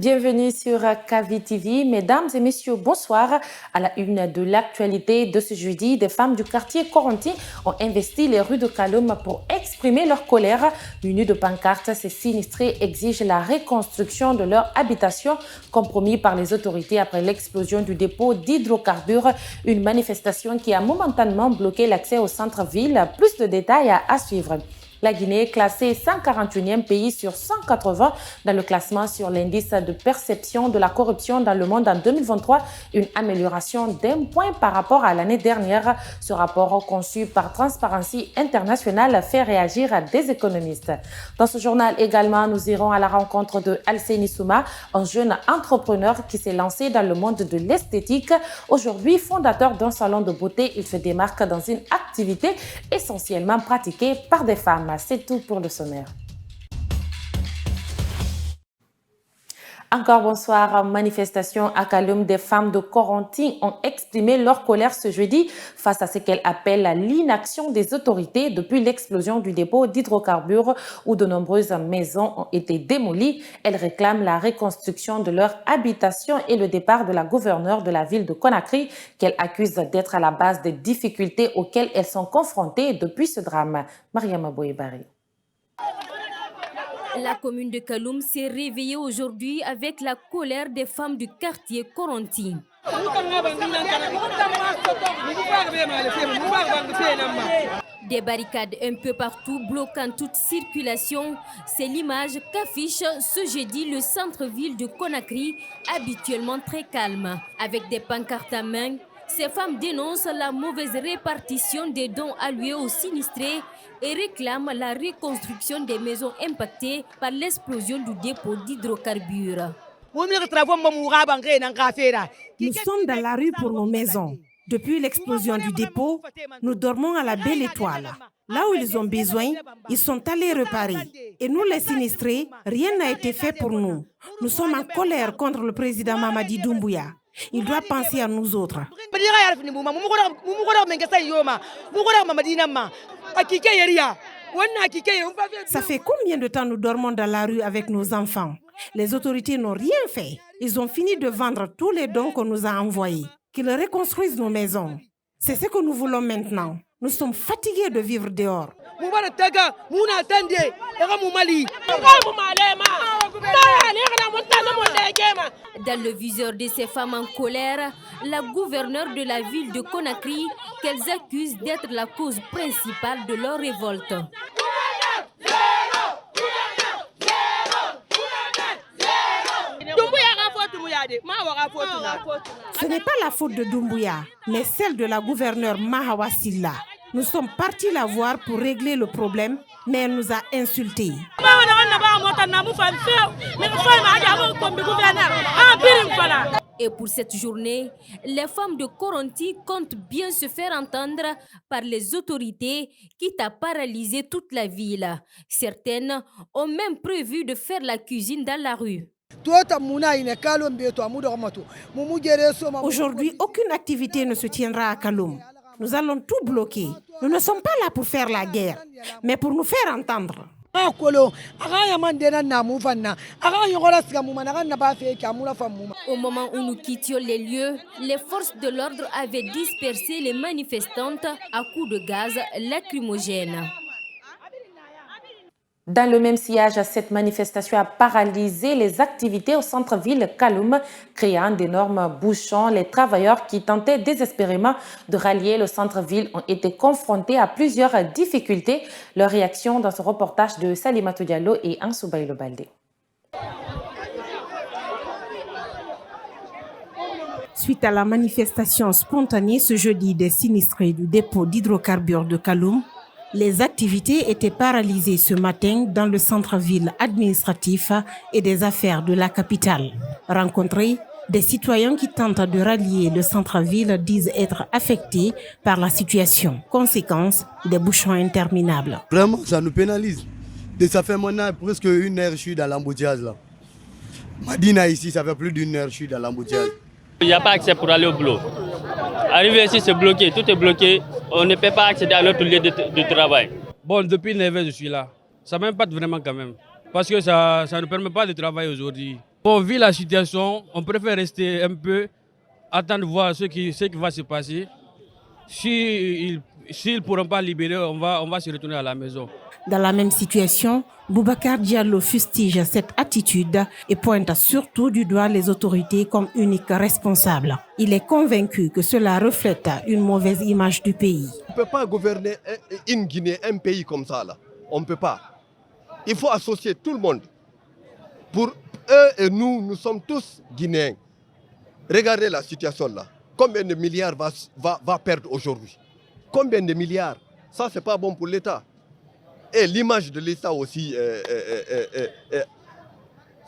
Bienvenue sur KV TV. Mesdames et messieurs, bonsoir. À la une de l'actualité de ce jeudi, des femmes du quartier Coronti ont investi les rues de Kaloum pour exprimer leur colère. Munies de pancartes, ces sinistrés exigent la reconstruction de leur habitation, compromis par les autorités après l'explosion du dépôt d'hydrocarbures. Une manifestation qui a momentanément bloqué l'accès au centre-ville. Plus de détails à suivre. La Guinée est classée 141e pays sur 180 dans le classement sur l'indice de perception de la corruption dans le monde en 2023, une amélioration d'1 point par rapport à l'année dernière. Ce rapport conçu par Transparency International fait réagir des économistes. Dans ce journal également, nous irons à la rencontre de Alseni Souma, un jeune entrepreneur qui s'est lancé dans le monde de l'esthétique. Aujourd'hui, fondateur d'un salon de beauté, il se démarque dans une activité essentiellement pratiquée par des femmes. C'est tout pour le sommaire. Encore bonsoir. Manifestation à Kaloum, des femmes de Coronti ont exprimé leur colère ce jeudi face à ce qu'elles appellent l'inaction des autorités depuis l'explosion du dépôt d'hydrocarbures où de nombreuses maisons ont été démolies. Elles réclament la reconstruction de leur habitation et le départ de la gouverneure de la ville de Conakry qu'elles accusent d'être à la base des difficultés auxquelles elles sont confrontées depuis ce drame. Mariama Boyebari. La commune de Kaloum s'est réveillée aujourd'hui avec la colère des femmes du quartier Coronti. Des barricades un peu partout bloquant toute circulation, c'est l'image qu'affiche ce jeudi le centre-ville de Conakry, habituellement très calme. Avec des pancartes à main, ces femmes dénoncent la mauvaise répartition des dons alloués aux sinistrés et réclament la reconstruction des maisons impactées par l'explosion du dépôt d'hydrocarbures. Nous sommes dans la rue pour nos maisons. Depuis l'explosion du dépôt, nous dormons à la Belle Étoile. Là où ils ont besoin, ils sont allés réparer. Et nous, les sinistrés, rien n'a été fait pour nous. Nous sommes en colère contre le président Mamadi Doumbouya. Il doit penser à nous autres. Ça fait combien de temps nous dormons dans la rue avec nos enfants? Les autorités n'ont rien fait. Ils ont fini de vendre tous les dons qu'on nous a envoyés. Qu'ils reconstruisent nos maisons. C'est ce que nous voulons maintenant. Nous sommes fatigués de vivre dehors. Dans le viseur de ces femmes en colère, la gouverneure de la ville de Conakry, qu'elles accusent d'être la cause principale de leur révolte. Ce n'est pas la faute de Doumbouya, mais celle de la gouverneure Mahawa Silla. Nous sommes partis la voir pour régler le problème, mais elle nous a insultés. Et pour cette journée, les femmes de Coronti comptent bien se faire entendre par les autorités, quitte à paralyser toute la ville. Certaines ont même prévu de faire la cuisine dans la rue. Aujourd'hui, aucune activité ne se tiendra à Kaloum. Nous allons tout bloquer. Nous ne sommes pas là pour faire la guerre, mais pour nous faire entendre. Au moment où nous quittions les lieux, les forces de l'ordre avaient dispersé les manifestantes à coups de gaz lacrymogène. Dans le même sillage, cette manifestation a paralysé les activités au centre-ville Kaloum, créant d'énormes bouchons. Les travailleurs qui tentaient désespérément de rallier le centre-ville ont été confrontés à plusieurs difficultés. Leur réaction dans ce reportage de Salimatou Diallo et Ansou Baïlo Baldé. Suite à la manifestation spontanée ce jeudi des sinistrés du dépôt d'hydrocarbures de Kaloum, les activités étaient paralysées ce matin dans le centre-ville administratif et des affaires de la capitale. Rencontrés, des citoyens qui tentent de rallier le centre-ville disent être affectés par la situation. Conséquence, des bouchons interminables. Vraiment, ça nous pénalise. Et ça fait maintenant presque 1 heure que je suis dans l'embouteillage là. Madina ici, ça fait plus d'1 heure que je suis dans l'embouteillage. Il n'y a pas accès pour aller au boulot. Arriver ici, c'est bloqué, tout est bloqué. On ne peut pas accéder à notre lieu de travail. Bon, depuis 9 heures, je suis là. Ça m'impacte vraiment quand même. Parce que ça ne permet pas de travailler aujourd'hui. Bon, vu la situation, on préfère rester un peu, attendre de voir ce qui va se passer. S'ils ne pourront pas libérer, on va se retourner à la maison. Dans la même situation, Boubacar Diallo fustige cette attitude et pointe surtout du doigt les autorités comme uniques responsables. Il est convaincu que cela reflète une mauvaise image du pays. On ne peut pas gouverner une Guinée, un pays comme ça. Là. On ne peut pas. Il faut associer tout le monde. Pour eux et nous sommes tous Guinéens. Regardez la situation là. Combien de milliards va perdre aujourd'hui? Combien de milliards? Ça, ce n'est pas bon pour l'État. Et l'image de l'État aussi,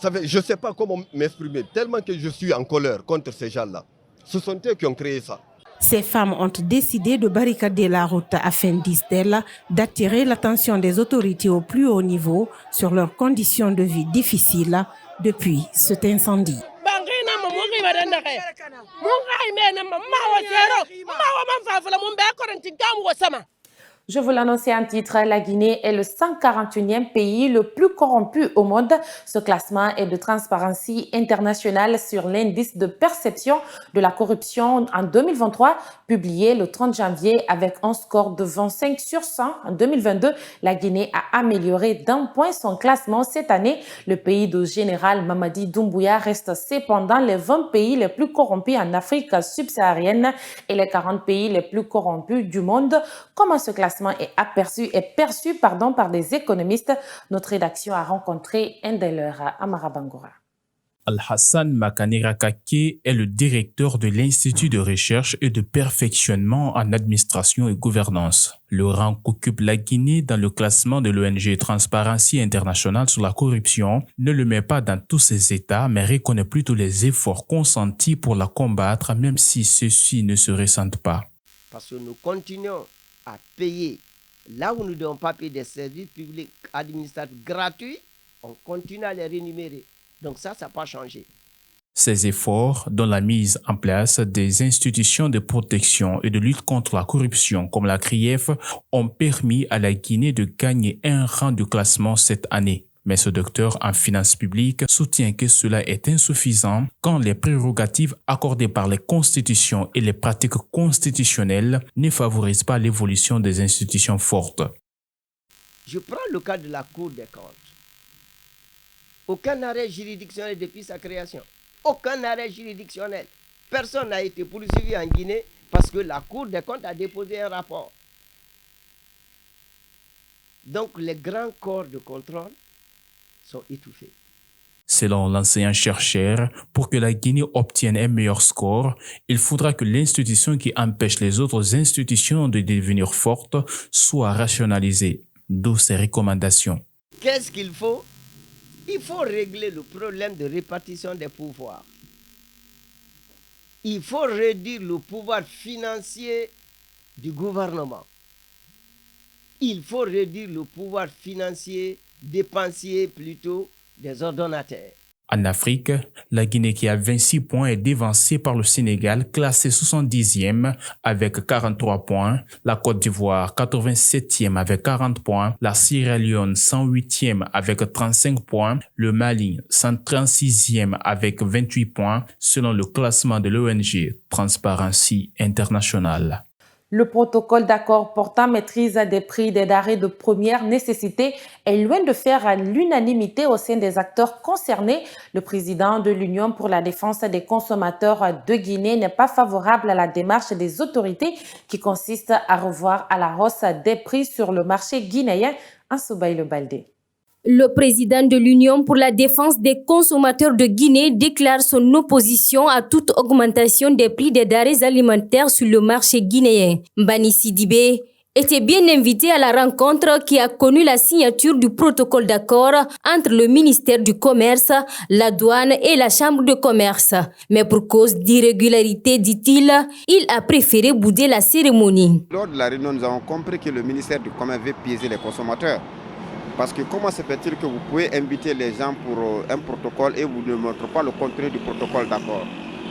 je ne sais pas comment m'exprimer, tellement que je suis en colère contre ces gens-là. Ce sont eux qui ont créé ça. Ces femmes ont décidé de barricader la route afin, disent-elles, d'attirer l'attention des autorités au plus haut niveau sur leurs conditions de vie difficiles depuis cet incendie. Je vous l'annonçais en titre, la Guinée est le 141e pays le plus corrompu au monde. Ce classement est de Transparency International sur l'indice de perception de la corruption en 2023, publié le 30 janvier avec un score de 25 sur 100. En 2022, la Guinée a amélioré d'un point son classement cette année. Le pays du général Mamadi Doumbouya reste cependant les 20 pays les plus corrompus en Afrique subsaharienne et les 40 pays les plus corrompus du monde. Comment ce classement est perçu par des économistes? Notre rédaction a rencontré un de leurs, Amara Bangoura. Al-Hassan Makanera Kake est le directeur de l'Institut de recherche et de perfectionnement en administration et gouvernance. Le rang qu'occupe la Guinée dans le classement de l'ONG Transparency International sur la corruption ne le met pas dans tous ses états, mais reconnaît plutôt les efforts consentis pour la combattre, même si ceux-ci ne se ressentent pas. Parce que nous continuons à payer là où nous ne devons pas payer des services publics administratifs gratuits, on continue à les rémunérer. Donc ça n'a pas changé. Ces efforts, dont la mise en place des institutions de protection et de lutte contre la corruption comme la CRIEF, ont permis à la Guinée de gagner un rang de classement cette année. Mais ce docteur en finances publiques soutient que cela est insuffisant quand les prérogatives accordées par les constitutions et les pratiques constitutionnelles ne favorisent pas l'évolution des institutions fortes. Je prends le cas de la Cour des comptes. Aucun arrêt juridictionnel depuis sa création. Aucun arrêt juridictionnel. Personne n'a été poursuivi en Guinée parce que la Cour des comptes a déposé un rapport. Donc les grands corps de contrôle sont étouffés. Selon l'enseignant-chercheur, pour que la Guinée obtienne un meilleur score, il faudra que l'institution qui empêche les autres institutions de devenir fortes soit rationalisée, d'où ces recommandations. Qu'est-ce qu'il faut? Il faut régler le problème de répartition des pouvoirs. Il faut réduire le pouvoir financier du gouvernement. Il faut réduire le pouvoir financier dépensier plutôt des ordonnateurs. En Afrique, la Guinée qui a 26 points est dévancée par le Sénégal, classé 70e avec 43 points, la Côte d'Ivoire 87e avec 40 points, la Sierra Leone 108e avec 35 points, le Mali 136e avec 28 points, selon le classement de l'ONG Transparency International. Le protocole d'accord portant maîtrise des prix des denrées de première nécessité est loin de faire l'unanimité au sein des acteurs concernés. Le président de l'Union pour la défense des consommateurs de Guinée n'est pas favorable à la démarche des autorités qui consiste à revoir à la hausse des prix sur le marché guinéen. Ansoubaï Baldé. Le président de l'Union pour la défense des consommateurs de Guinée déclare son opposition à toute augmentation des prix des denrées alimentaires sur le marché guinéen. Mbani Sidibé était bien invité à la rencontre qui a connu la signature du protocole d'accord entre le ministère du Commerce, la douane et la Chambre de commerce. Mais pour cause d'irrégularité, dit-il, il a préféré bouder la cérémonie. Lors de la réunion, nous avons compris que le ministère du Commerce veut piéger les consommateurs. Parce que comment se fait-il que vous pouvez inviter les gens pour un protocole et vous ne montrez pas le contenu du protocole d'accord?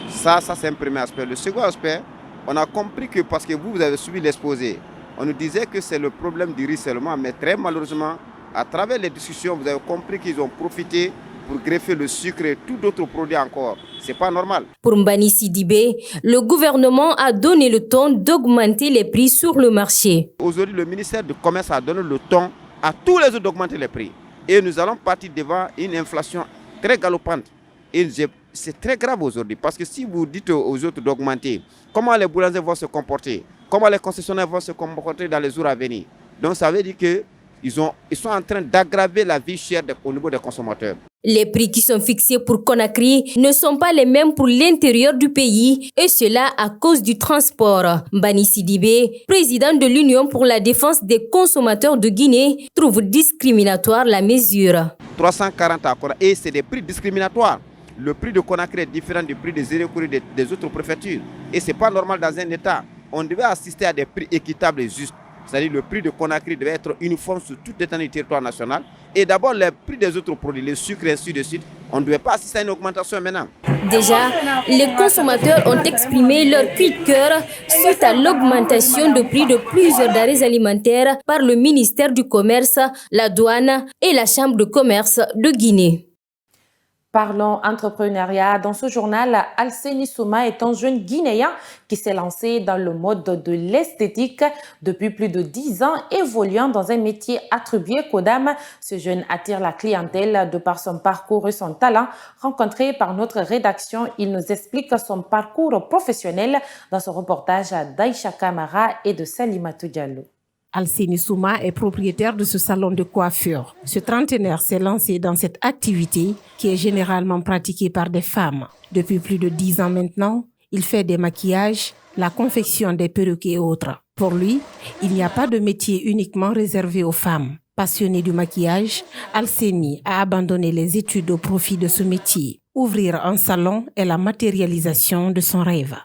Ça c'est un premier aspect. Le second aspect, on a compris que parce que vous avez suivi l'exposé, on nous disait que c'est le problème du ruissellement, mais très malheureusement, à travers les discussions, vous avez compris qu'ils ont profité pour greffer le sucre et tout d'autres produits encore. C'est pas normal. Pour Mbani Sidibé, le gouvernement a donné le ton d'augmenter les prix sur le marché. Aujourd'hui, le ministère du Commerce a donné le ton à tous les autres d'augmenter les prix. Et nous allons partir devant une inflation très galopante. Et c'est très grave aujourd'hui parce que si vous dites aux autres d'augmenter, comment les boulangers vont se comporter, comment les concessionnaires vont se comporter dans les jours à venir. Donc ça veut dire qu'ils sont en train d'aggraver la vie chère au niveau des consommateurs. Les prix qui sont fixés pour Conakry ne sont pas les mêmes pour l'intérieur du pays et cela à cause du transport. Mbani Sidibé, président de l'Union pour la défense des consommateurs de Guinée, trouve discriminatoire la mesure. 340 à Conakry et c'est des prix discriminatoires. Le prix de Conakry est différent du prix des Zérékouri des autres préfectures. Et ce n'est pas normal dans un État. On devait assister à des prix équitables et justes. C'est-à-dire le prix de Conakry devait être uniforme sur toute l'étendue du territoire national. Et d'abord, les prix des autres produits, les sucres et ainsi de suite, on ne devait pas assister à une augmentation maintenant. Déjà, les consommateurs ont exprimé leur cri de cœur suite à l'augmentation de prix de plusieurs denrées alimentaires par le ministère du Commerce, la douane et la Chambre de commerce de Guinée. Parlons entrepreneuriat. Dans ce journal, Alseni Souma est un jeune Guinéen qui s'est lancé dans le mode de l'esthétique depuis plus de 10 ans, évoluant dans un métier attribué qu'aux dames. Ce jeune attire la clientèle de par son parcours et son talent. Rencontré par notre rédaction, il nous explique son parcours professionnel dans ce reportage d'Aïcha Kamara et de Salimatou Diallo. Alseni Souma est propriétaire de ce salon de coiffure. Ce trentenaire s'est lancé dans cette activité qui est généralement pratiquée par des femmes. Depuis plus de 10 ans maintenant, il fait des maquillages, la confection des perruques et autres. Pour lui, il n'y a pas de métier uniquement réservé aux femmes. Passionné du maquillage, Alseni a abandonné les études au profit de ce métier. Ouvrir un salon est la matérialisation de son rêve.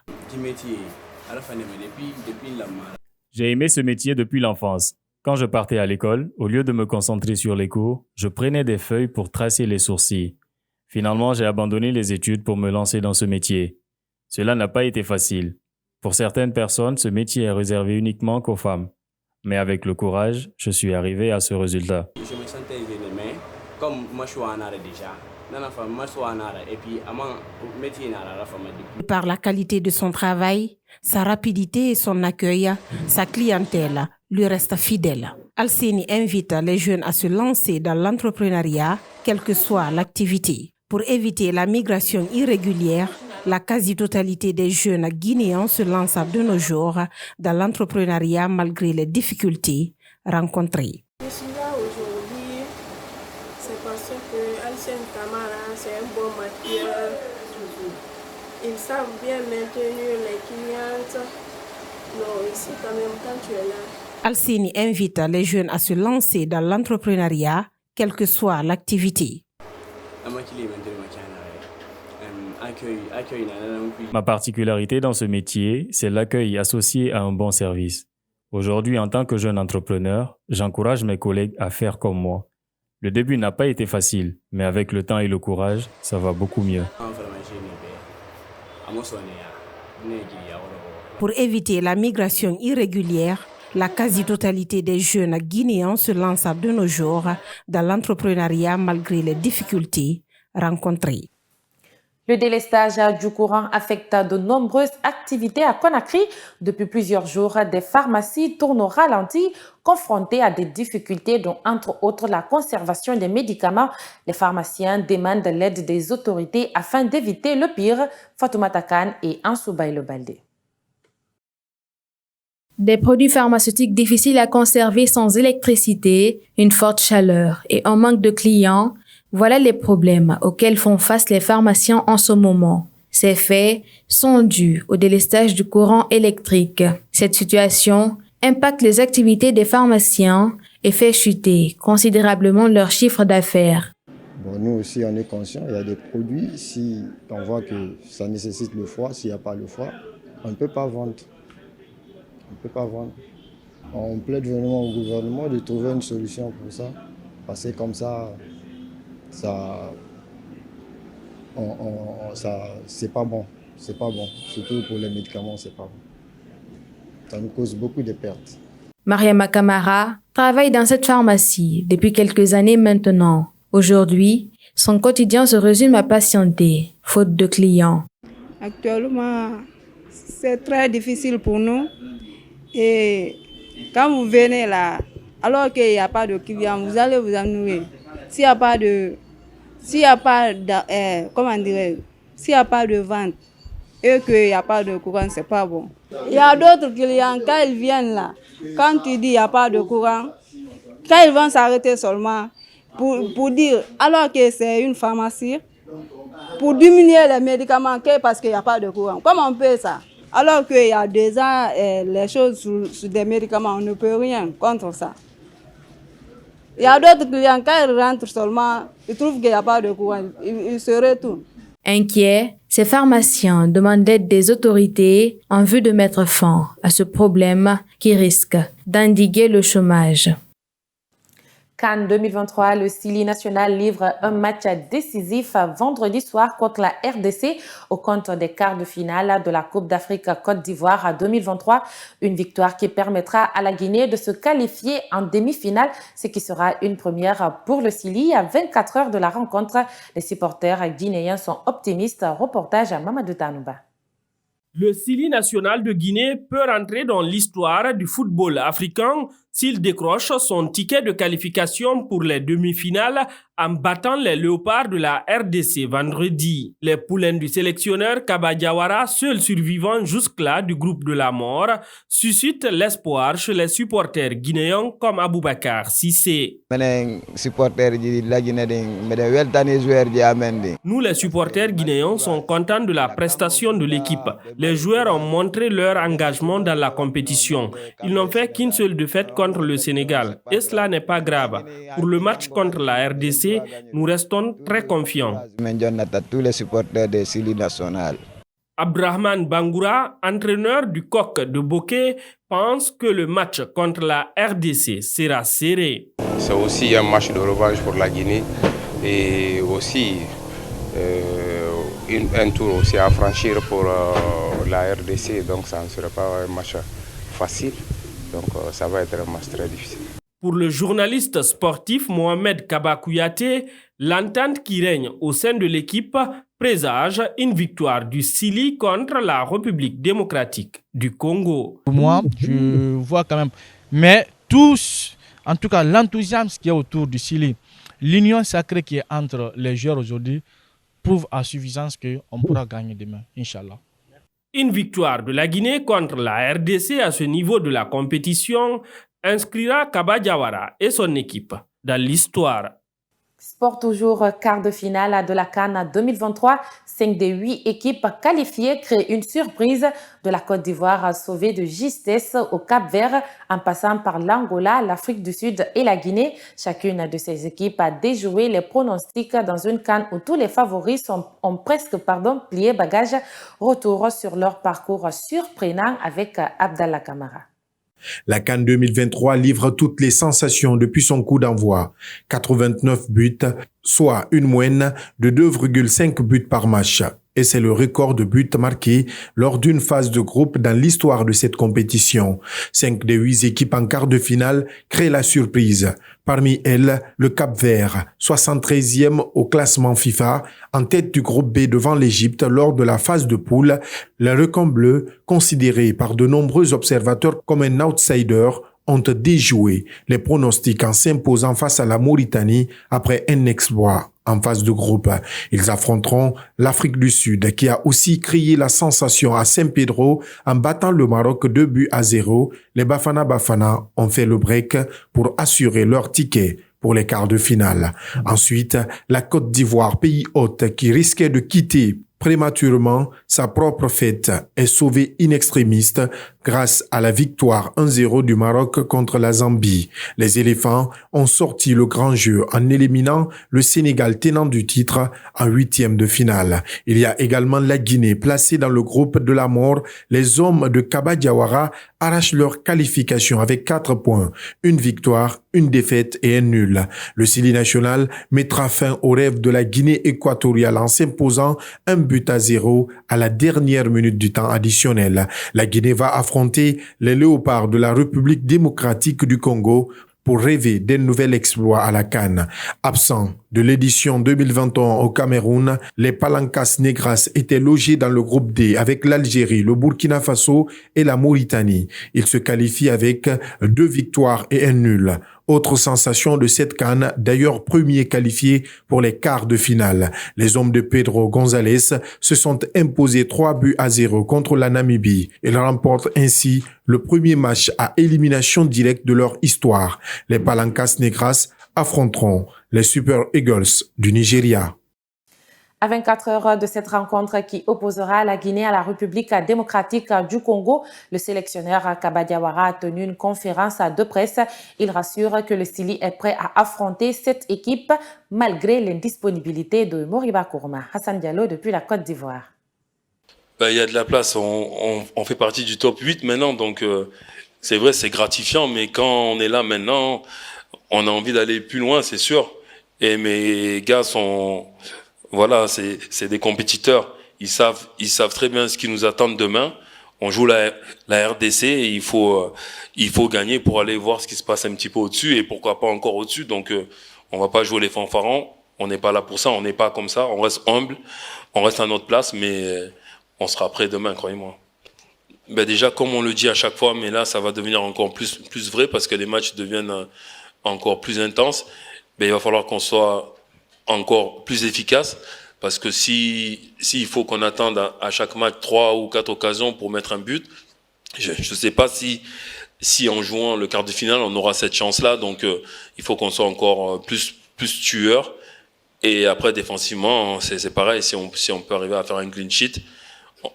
J'ai aimé ce métier depuis l'enfance. Quand je partais à l'école, au lieu de me concentrer sur les cours, je prenais des feuilles pour tracer les sourcils. Finalement, j'ai abandonné les études pour me lancer dans ce métier. Cela n'a pas été facile. Pour certaines personnes, ce métier est réservé uniquement qu'aux femmes. Mais avec le courage, je suis arrivé à ce résultat. Je me sentais gêné, mais comme moi je suis en arrêt déjà, par la qualité de son travail, sa rapidité et son accueil, sa clientèle lui reste fidèle. Alseni invite les jeunes à se lancer dans l'entrepreneuriat, quelle que soit l'activité. Pour éviter la migration irrégulière, la quasi-totalité des jeunes guinéens se lancent de nos jours dans l'entrepreneuriat malgré les difficultés rencontrées. Je suis là aujourd'hui, c'est parce que Alseni Kamara, c'est un bon maquilleur. Ils savent bien maintenir les clientes. Non, ici quand même, quand tu es là. Alseni invite les jeunes à se lancer dans l'entrepreneuriat, quelle que soit l'activité. Ma particularité dans ce métier, c'est l'accueil associé à un bon service. Aujourd'hui, en tant que jeune entrepreneur, j'encourage mes collègues à faire comme moi. Le début n'a pas été facile, mais avec le temps et le courage, ça va beaucoup mieux. Pour éviter la migration irrégulière, la quasi-totalité des jeunes guinéens se lancent de nos jours dans l'entrepreneuriat malgré les difficultés rencontrées. Le délestage du courant affecte de nombreuses activités à Conakry. Depuis plusieurs jours, des pharmacies tournent au ralenti, confrontées à des difficultés dont, entre autres, la conservation des médicaments. Les pharmaciens demandent l'aide des autorités afin d'éviter le pire. Fatoumata Khan et Ansoubaï Le Baldé. Des produits pharmaceutiques difficiles à conserver sans électricité, une forte chaleur et un manque de clients, voilà les problèmes auxquels font face les pharmaciens en ce moment. Ces faits sont dus au délestage du courant électrique. Cette situation impacte les activités des pharmaciens et fait chuter considérablement leur chiffre d'affaires. Bon, nous aussi, on est conscients, il y a des produits, si on voit que ça nécessite le froid, s'il n'y a pas le froid, on ne peut pas vendre. On ne peut pas vendre. On plaide vraiment au gouvernement de trouver une solution pour ça, parce que comme ça c'est pas bon. C'est pas bon. Surtout pour les médicaments, c'est pas bon. Ça nous cause beaucoup de pertes. Mariama Kamara travaille dans cette pharmacie depuis quelques années maintenant. Aujourd'hui, Son quotidien se résume à patienter, faute de clients. Actuellement, c'est très difficile pour nous. Et quand vous venez là, alors qu'il n'y a pas de clients, vous allez vous ennuyer. S'il n'y a pas de vente et qu'il n'y a pas de courant, c'est pas bon. Il y a d'autres clients, quand ils viennent là, quand tu dis il n'y a pas de courant, quand ils vont s'arrêter seulement pour dire, alors que c'est une pharmacie, pour diminuer les médicaments parce qu'il n'y a pas de courant. Comment on peut ça? Alors qu'il y a déjà les choses sur des médicaments, on ne peut rien contre ça. Il y a d'autres clients, quand ils rentrent seulement, ils trouvent qu'il n'y a pas de courant, ils se retournent. Inquiets, ces pharmaciens demandent l'aide des autorités en vue de mettre fin à ce problème qui risque d'endiguer le chômage. CAN 2023, le Sili national livre un match décisif vendredi soir contre la RDC au compte des quarts de finale de la Coupe d'Afrique Côte d'Ivoire 2023. Une victoire qui permettra à la Guinée de se qualifier en demi-finale, ce qui sera une première pour le Sili. À 24 heures de la rencontre, les supporters guinéens sont optimistes. Reportage à Mamadou Tanouba. Le Sili national de Guinée peut rentrer dans l'histoire du football africain s'il décroche son ticket de qualification pour les demi-finales en battant les Léopards de la RDC vendredi. Les poulains du sélectionneur Kaba Diawara, seul survivant jusque-là du groupe de la mort, suscitent l'espoir chez les supporters guinéens comme Aboubakar Sissé. Nous, les supporters guinéens, sommes contents de la prestation de l'équipe. Les joueurs ont montré leur engagement dans la compétition. Ils n'ont fait qu'une seule défaite contre le Sénégal. Et cela n'est pas grave. Pour le match contre la RDC, nous restons très confiants. Abdrahman Bangoura, entraîneur du Coq de Bokeh, pense que le match contre la RDC sera serré. C'est aussi un match de revanche pour la Guinée et aussi un tour aussi à franchir pour la RDC. Donc ça ne sera pas un match facile. Donc ça va être un match très difficile. Pour le journaliste sportif Mohamed Kaba Kouyaté, l'entente qui règne au sein de l'équipe présage une victoire du Sili contre la République démocratique du Congo. Pour moi, je vois quand même, mais tous, en tout cas l'enthousiasme qui est autour du Sili, l'union sacrée qui est entre les joueurs aujourd'hui, prouve à suffisance qu'on pourra gagner demain, Inch'Allah. Une victoire de la Guinée contre la RDC à ce niveau de la compétition inscrira Kaba Diawara et son équipe dans l'histoire. Sport toujours, quart de finale de la CAN 2023. 5 des 8 équipes qualifiées créent une surprise de la Côte d'Ivoire sauvée de justesse au Cap-Vert en passant par l'Angola, l'Afrique du Sud et la Guinée. Chacune de ces équipes a déjoué les pronostics dans une CAN où tous les favoris ont presque plié bagage. Retour sur leur parcours surprenant avec Abdallah Kamara. La CAN 2023 livre toutes les sensations depuis son coup d'envoi. 89 buts, soit une moyenne de 2,5 buts par match. Et c'est le record de buts marqués lors d'une phase de groupe dans l'histoire de cette compétition. 5 des 8 équipes en quart de finale créent la surprise. Parmi elles, le Cap-Vert, 73e au classement FIFA, en tête du groupe B devant l'Égypte lors de la phase de poule. Le Requin bleu, considéré par de nombreux observateurs comme un outsider, ont déjoué les pronostics en s'imposant face à la Mauritanie après un exploit en phase de groupe. Ils affronteront l'Afrique du Sud qui a aussi créé la sensation à Saint-Pedro en battant le Maroc 2-0. Les Bafana Bafana ont fait le break pour assurer leur ticket pour les quarts de finale. Ensuite, la Côte d'Ivoire, pays hôte qui risquait de quitter prématurément sa propre fête, est sauvée in extremis grâce à la victoire 1-0 du Maroc contre la Zambie. Les éléphants ont sorti le grand jeu en éliminant le Sénégal tenant du titre en 8e de finale. Il y a également la Guinée placée dans le groupe de la mort. Les hommes de Kaba Diawara arrachent leur qualification avec 4 points, une victoire, une défaite et un nul. Le Sili national mettra fin au rêve de la Guinée équatoriale en s'imposant 1-0 à la dernière minute du temps additionnel. La Guinée va affronter les Léopards de la République démocratique du Congo pour rêver d'un nouvel exploit à la CAN. Absent de l'édition 2021 au Cameroun, les Palancas Negras étaient logés dans le groupe D avec l'Algérie, le Burkina Faso et la Mauritanie. Ils se qualifient avec 2 victoires et 1 nul. Autre sensation de cette CAN, d'ailleurs premier qualifié pour les quarts de finale. Les hommes de Pedro González se sont imposés 3-0 contre la Namibie. Ils remportent ainsi le premier match à élimination directe de leur histoire. Les Palancas Negras affronteront les Super Eagles du Nigeria. À 24 heures de cette rencontre qui opposera la Guinée à la République démocratique du Congo, le sélectionneur Kaba Diawara a tenu une conférence de presse. Il rassure que le Sili est prêt à affronter cette équipe malgré l'indisponibilité de Moriba Kourma. Hassan Diallo depuis la Côte d'Ivoire. Il y a de la place, on fait partie du top 8 maintenant, donc c'est vrai, c'est gratifiant, mais quand on est là maintenant, on a envie d'aller plus loin, c'est sûr. Et mes gars sont... Voilà, c'est des compétiteurs. Ils savent très bien ce qui nous attend demain. On joue la RDC et il faut gagner pour aller voir ce qui se passe un petit peu au-dessus et pourquoi pas encore au-dessus. Donc, on va pas jouer les fanfarons. On n'est pas là pour ça. On n'est pas comme ça. On reste humble. On reste à notre place, mais on sera prêt demain, croyez-moi. Déjà, comme on le dit à chaque fois, mais là, ça va devenir encore plus vrai parce que les matchs deviennent encore plus intenses. Il va falloir qu'on soit encore plus efficace parce que s'il faut qu'on attende à chaque match 3 ou 4 occasions pour mettre un but, je ne sais pas si en jouant le quart de finale on aura cette chance-là. Donc il faut qu'on soit encore plus tueur. Et après défensivement c'est pareil. Si on peut arriver à faire un clean sheet,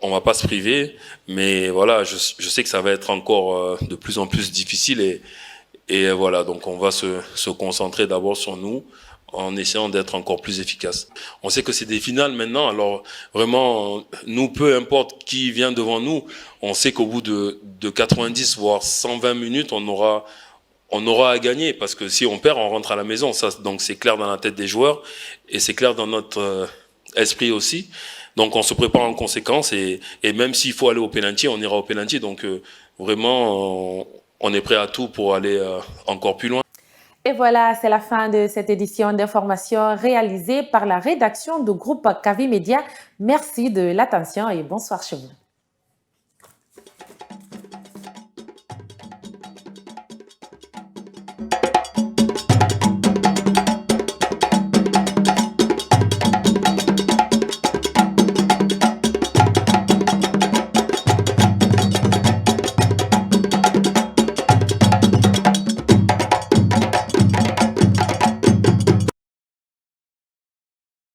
on va pas se priver. Mais voilà, je sais que ça va être encore de plus en plus difficile et voilà. Donc on va se concentrer d'abord sur nous, en essayant d'être encore plus efficace. On sait que c'est des finales maintenant, alors vraiment, nous, peu importe qui vient devant nous, on sait qu'au bout de 90 voire 120 minutes, on aura à gagner, parce que si on perd, on rentre à la maison. Ça, donc c'est clair dans la tête des joueurs, et c'est clair dans notre esprit aussi. Donc on se prépare en conséquence, et même s'il faut aller au pénalty, on ira au pénalty. Donc vraiment, on est prêt à tout pour aller encore plus loin. Et voilà, c'est la fin de cette édition d'information réalisée par la rédaction du groupe Kavi Média. Merci de l'attention et bonsoir chez vous.